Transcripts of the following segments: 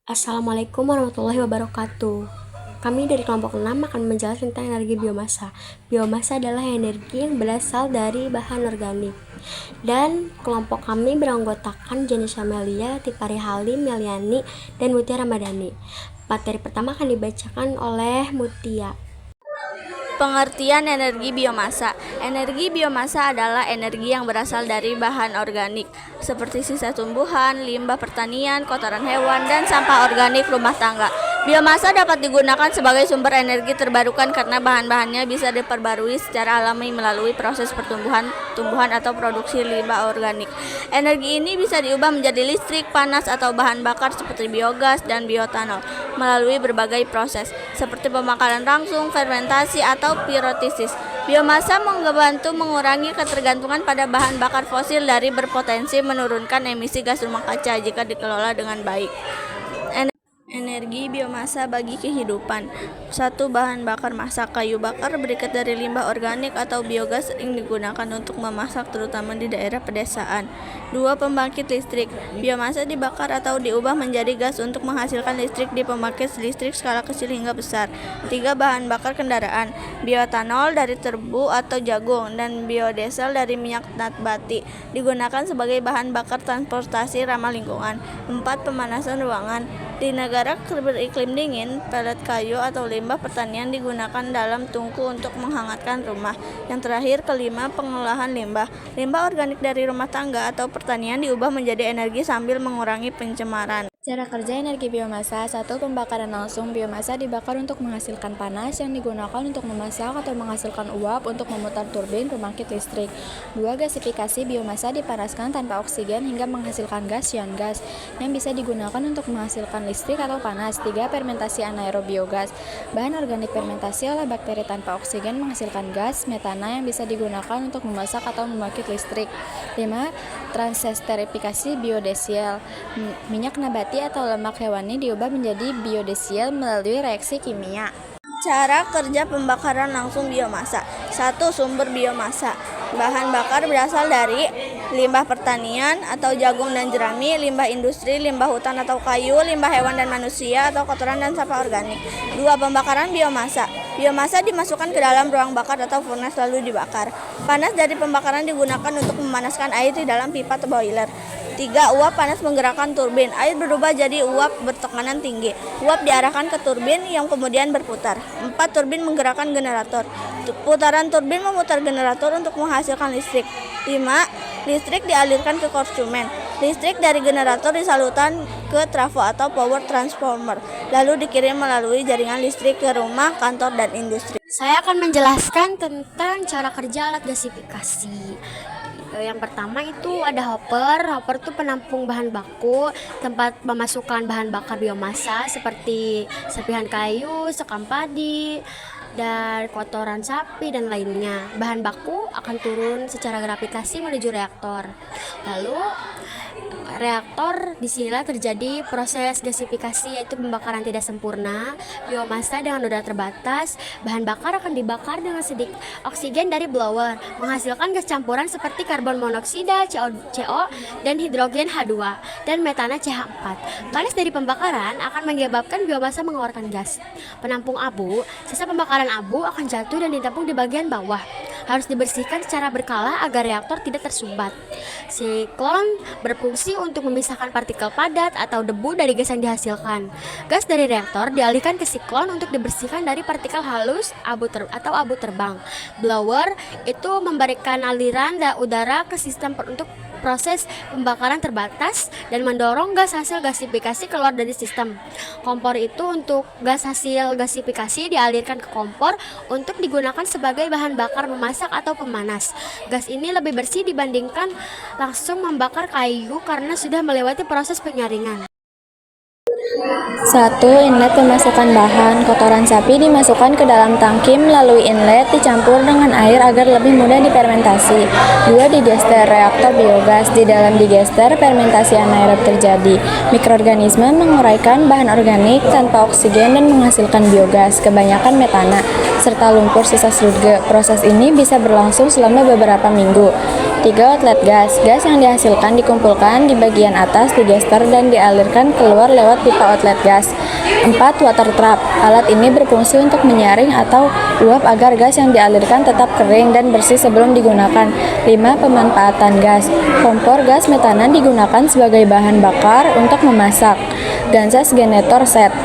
Assalamualaikum warahmatullahi wabarakatuh. Kami dari kelompok 6 akan menjelaskan tentang energi biomasa. Biomasa adalah energi yang berasal dari bahan organik. Dan kelompok kami beranggotakan Janisha Melia, Tipari Halim, Meliani, dan Mutia Ramadhani. Materi pertama akan dibacakan oleh Mutia. Pengertian energi biomasa. Energi biomasa adalah energi yang berasal dari bahan organik, seperti sisa tumbuhan, limbah pertanian, kotoran hewan, dan sampah organik rumah tangga. Biomasa dapat digunakan sebagai sumber energi terbarukan karena bahan-bahannya bisa diperbarui secara alami melalui proses pertumbuhan atau produksi limbah organik. Energi ini bisa diubah menjadi listrik, panas, atau bahan bakar seperti biogas dan bioetanol melalui berbagai proses, seperti pembakaran langsung, fermentasi, atau pirotesis. Biomasa membantu mengurangi ketergantungan pada bahan bakar fosil dari berpotensi menurunkan emisi gas rumah kaca jika dikelola dengan baik. Energi biomasa bagi kehidupan. 1. Bahan bakar masak. Kayu bakar berikat dari limbah organik atau biogas yang digunakan untuk memasak terutama di daerah pedesaan. 2. Pembangkit listrik. Biomasa dibakar atau diubah menjadi gas untuk menghasilkan listrik di pembangkit listrik skala kecil hingga besar. 3. Bahan bakar kendaraan. Bioetanol dari terbu atau jagung dan biodiesel dari minyak nabati digunakan sebagai bahan bakar transportasi ramah lingkungan. 4. Pemanasan ruangan. Di negara beriklim dingin, pelet kayu atau limbah pertanian digunakan dalam tungku untuk menghangatkan rumah. Yang terakhir, kelima, pengolahan limbah. Limbah organik dari rumah tangga atau pertanian diubah menjadi energi sambil mengurangi pencemaran. Cara kerja energi biomasa. 1. Pembakaran langsung. Biomasa dibakar untuk menghasilkan panas yang digunakan untuk memasak atau menghasilkan uap untuk memutar turbin pembangkit listrik. 2. Gasifikasi. Biomasa dipanaskan tanpa oksigen hingga menghasilkan gas ion gas yang bisa digunakan untuk menghasilkan listrik atau panas. 3. Fermentasi anaerob biogas. Bahan organik fermentasi oleh bakteri tanpa oksigen menghasilkan gas metana yang bisa digunakan untuk memasak atau membangkit listrik. 5. Transesterifikasi biodiesel. Minyak nabati atau lemak hewani diubah menjadi biodiesel melalui reaksi kimia. Cara kerja pembakaran langsung biomasa. 1. Sumber biomasa. Bahan bakar berasal dari limbah pertanian atau jagung dan jerami, limbah industri, limbah hutan atau kayu, limbah hewan dan manusia atau kotoran dan sampah organik. 2. Pembakaran biomasa. Biomasa dimasukkan ke dalam ruang bakar atau furnace lalu dibakar. Panas dari pembakaran digunakan untuk memanaskan air di dalam pipa atau boiler. 3. Uap panas menggerakkan turbin. Air berubah jadi uap bertekanan tinggi. Uap diarahkan ke turbin yang kemudian berputar. 4. Turbin menggerakkan generator. Putaran turbin memutar generator untuk menghasilkan listrik. 5. Listrik dialirkan ke konsumen. Listrik dari generator disalurkan ke trafo atau power transformer, lalu dikirim melalui jaringan listrik ke rumah, kantor, dan industri. Saya akan menjelaskan tentang cara kerja alat gasifikasi. Yang pertama itu ada hopper. Hopper itu penampung bahan baku, tempat memasukkan bahan bakar biomasa seperti serpihan kayu, sekam padi, dan kotoran sapi dan lainnya. Bahan baku akan turun secara gravitasi menuju reaktor. Lalu reaktor disinilah terjadi proses gasifikasi, yaitu pembakaran tidak sempurna. Biomasa dengan udara terbatas, bahan bakar akan dibakar dengan sedikit oksigen dari blower, menghasilkan gas campuran seperti karbon monoksida CO, dan hidrogen H2 dan metana CH4. Panas dari pembakaran akan menyebabkan biomasa mengeluarkan gas. Penampung abu. Sisa pembakaran abu akan jatuh dan ditampung di bagian bawah. Harus dibersihkan secara berkala agar reaktor tidak tersumbat. Siklon berfungsi untuk memisahkan partikel padat atau debu dari gas yang dihasilkan. Gas dari reaktor dialihkan ke siklon untuk dibersihkan dari partikel halus atau abu terbang. Blower itu memberikan aliran udara ke sistem untuk proses pembakaran terbatas dan mendorong gas hasil gasifikasi keluar dari sistem. Kompor itu untuk gas hasil gasifikasi dialirkan ke kompor untuk digunakan sebagai bahan bakar memasak atau pemanas. Gas ini lebih bersih dibandingkan langsung membakar kayu karena sudah melewati proses penyaringan. 1. Inlet pemasukan bahan. Kotoran sapi dimasukkan ke dalam tangki melalui inlet, dicampur dengan air agar lebih mudah difermentasi. 2. Digester. Reaktor biogas. Di dalam digester, fermentasi anaerob terjadi. Mikroorganisme menguraikan bahan organik tanpa oksigen dan menghasilkan biogas, kebanyakan metana, serta lumpur sisa sludge. Proses ini bisa berlangsung selama beberapa minggu. 3. Outlet gas. Gas yang dihasilkan dikumpulkan di bagian atas digester dan dialirkan keluar lewat pipa outlet gas. 4. Water trap. Alat ini berfungsi untuk menyaring atau uap agar gas yang dialirkan tetap kering dan bersih sebelum digunakan. 5. Pemanfaatan gas. Kompor gas metana digunakan sebagai bahan bakar untuk memasak. Genset generator set.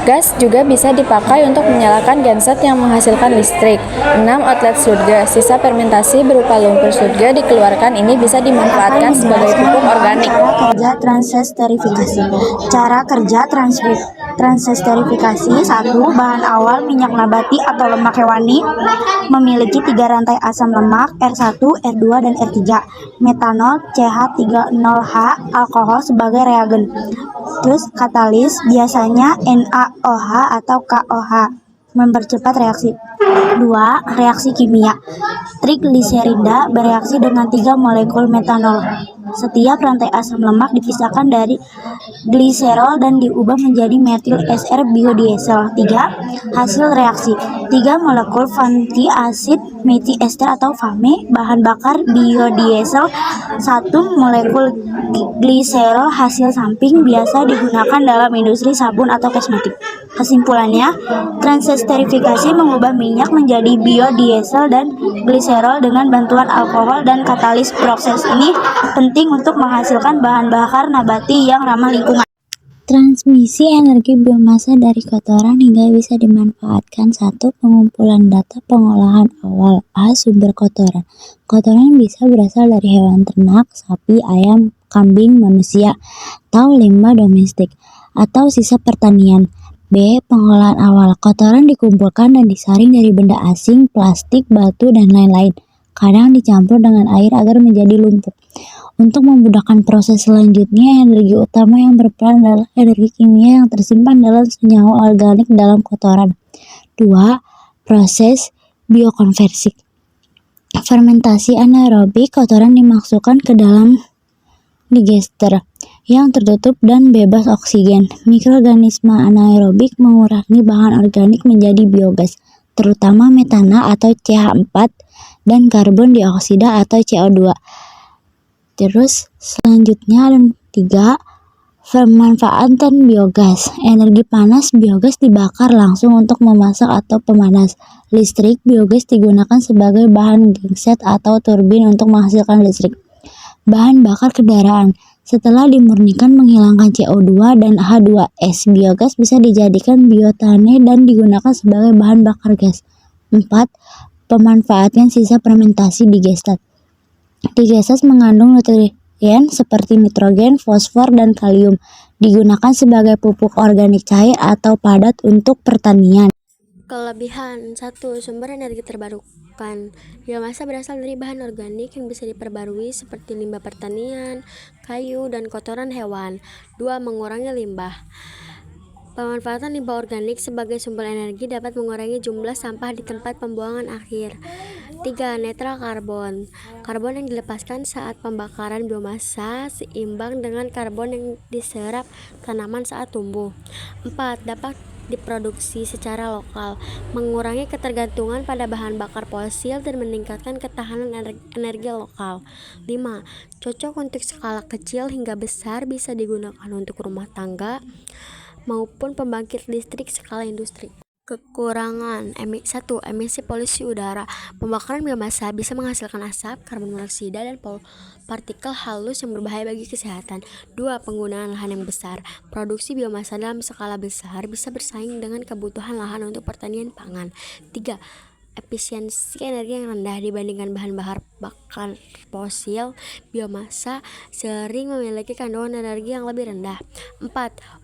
Gas juga bisa dipakai untuk menyalakan genset yang menghasilkan listrik. 6. Outlet sludge. Sisa fermentasi berupa lumpur sludge dikeluarkan, ini bisa dimanfaatkan sebagai pupuk organik. Cara kerja transesterifikasi. Cara kerja transesterifikasi. 1. Bahan awal minyak nabati atau lemak hewani memiliki 3 rantai asam lemak R1, R2, dan R3. Metanol CH30H alkohol sebagai reagen. Terus katalis biasanya NaOH atau KOH mempercepat reaksi. 2. Reaksi kimia. Trigliserinda bereaksi dengan 3 molekul metanol. Setiap rantai asam lemak dipisahkan dari gliserol dan diubah menjadi metil SR biodiesel. 3. Hasil reaksi. 3 molekul fatty acid metiester atau FAME bahan bakar biodiesel. 1 molekul gliserol hasil samping biasa digunakan dalam industri sabun atau kosmetik. Kesimpulannya, transesterifikasi mengubah minyak menjadi biodiesel dan gliserol dengan bantuan alkohol dan katalis. Proses ini penting untuk menghasilkan bahan bakar nabati yang ramah lingkungan. Transmisi energi biomasa dari kotoran hingga bisa dimanfaatkan. 1. Pengumpulan data pengolahan awal. A. Sumber kotoran. Kotoran bisa berasal dari hewan ternak, sapi, ayam, kambing, manusia, atau limbah domestik, atau sisa pertanian. B. Pengolahan awal. Kotoran dikumpulkan dan disaring dari benda asing, plastik, batu, dan lain-lain. Kadang dicampur dengan air agar menjadi lumpur. Untuk memudahkan proses selanjutnya, energi utama yang berperan adalah energi kimia yang tersimpan dalam senyawa organik dalam kotoran. 2. Proses biokonversi. Fermentasi anaerobik. Kotoran dimasukkan ke dalam digester yang tertutup dan bebas oksigen. Mikroorganisme anaerobik mengurangi bahan organik menjadi biogas, terutama metana atau CH4 dan karbon dioksida atau CO2. Terus selanjutnya ada 3. Pemanfaatan biogas. Energi panas. Biogas dibakar langsung untuk memasak atau pemanas listrik. Biogas digunakan sebagai bahan genset atau turbin untuk menghasilkan listrik. Bahan bakar kendaraan. Setelah dimurnikan menghilangkan CO2 dan H2S, biogas bisa dijadikan biotane dan digunakan sebagai bahan bakar gas. 4. Pemanfaatan sisa fermentasi digester. Digester mengandung nutrien seperti nitrogen, fosfor, dan kalium. Digunakan sebagai pupuk organik cair atau padat untuk pertanian. Kelebihan. 1. Sumber energi terbarukan. Biomasa berasal dari bahan organik yang bisa diperbarui seperti limbah pertanian, kayu, dan kotoran hewan. 2. Mengurangi limbah. Pemanfaatan limbah organik sebagai sumber energi dapat mengurangi jumlah sampah di tempat pembuangan akhir. 3. Netral karbon. Karbon yang dilepaskan saat pembakaran biomasa seimbang dengan karbon yang diserap tanaman saat tumbuh. 4. Dapat diproduksi secara lokal, mengurangi ketergantungan pada bahan bakar fosil dan meningkatkan ketahanan energi lokal. 5. Cocok untuk skala kecil hingga besar, bisa digunakan untuk rumah tangga maupun pembangkit listrik skala industri. Kekurangan. 1. Emisi polusi udara. Pembakaran biomasa bisa menghasilkan asap, karbon monoksida, dan partikel halus yang berbahaya bagi kesehatan. 2. Penggunaan lahan yang besar. Produksi biomasa dalam skala besar bisa bersaing dengan kebutuhan lahan untuk pertanian pangan. 3. Efisiensi energi yang rendah dibandingkan bahan bakar fosil. Biomasa sering memiliki kandungan energi yang lebih rendah. 4.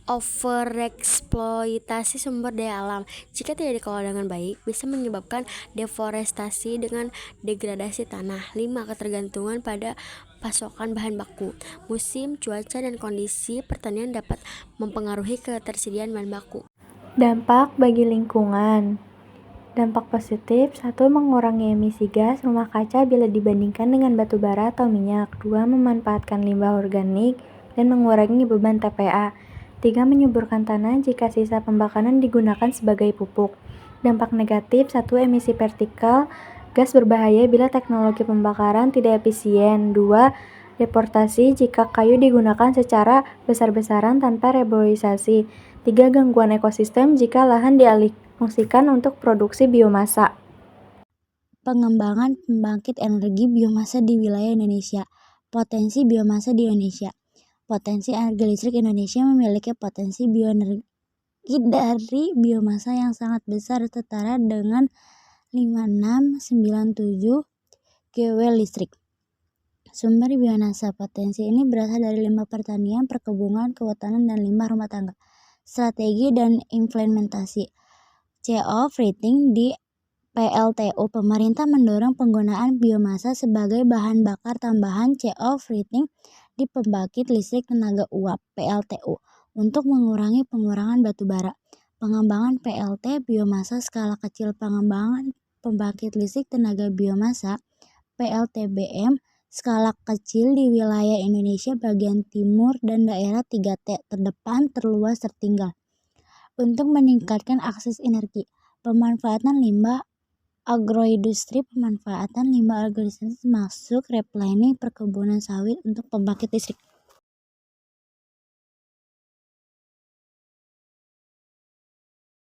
Overeksploitasi sumber daya alam. Jika tidak dikelola dengan baik, bisa menyebabkan deforestasi dengan degradasi tanah. 5. Ketergantungan pada pasokan bahan baku. Musim, cuaca, dan kondisi pertanian dapat mempengaruhi ketersediaan bahan baku. Dampak bagi lingkungan. Dampak positif, 1. Mengurangi emisi gas rumah kaca bila dibandingkan dengan batu bara atau minyak. 2. Memanfaatkan limbah organik dan mengurangi beban TPA. 3. Menyuburkan tanah jika sisa pembakaran digunakan sebagai pupuk. Dampak negatif, 1. Emisi partikel gas berbahaya bila teknologi pembakaran tidak efisien. 2. Deforestasi jika kayu digunakan secara besar-besaran tanpa reboisasi. 3. Gangguan ekosistem jika lahan dialihfungsikan untuk produksi biomasa. Pengembangan pembangkit energi biomasa di wilayah Indonesia. Potensi biomasa di Indonesia. Potensi energi listrik Indonesia memiliki potensi bioenergi dari biomasa yang sangat besar, setara dengan 5697 GW listrik. Sumber biomasa. Potensi ini berasal dari limbah pertanian, perkebunan, kehutanan, dan limbah rumah tangga. Strategi dan implementasi. CO rating di PLTU. Pemerintah mendorong penggunaan biomasa sebagai bahan bakar tambahan CO rating di pembangkit listrik tenaga uap PLTU untuk mengurangi pengurangan batu bara. Pengembangan PLT biomasa skala kecil. Pengembangan pembangkit listrik tenaga biomasa PLTBM skala kecil di wilayah Indonesia bagian timur dan daerah 3T terdepan, terluas, tertinggal. Untuk meningkatkan akses energi. Pemanfaatan limbah agroindustri. Pemanfaatan limbah agroindustri termasuk replanning perkebunan sawit untuk pembangkit listrik.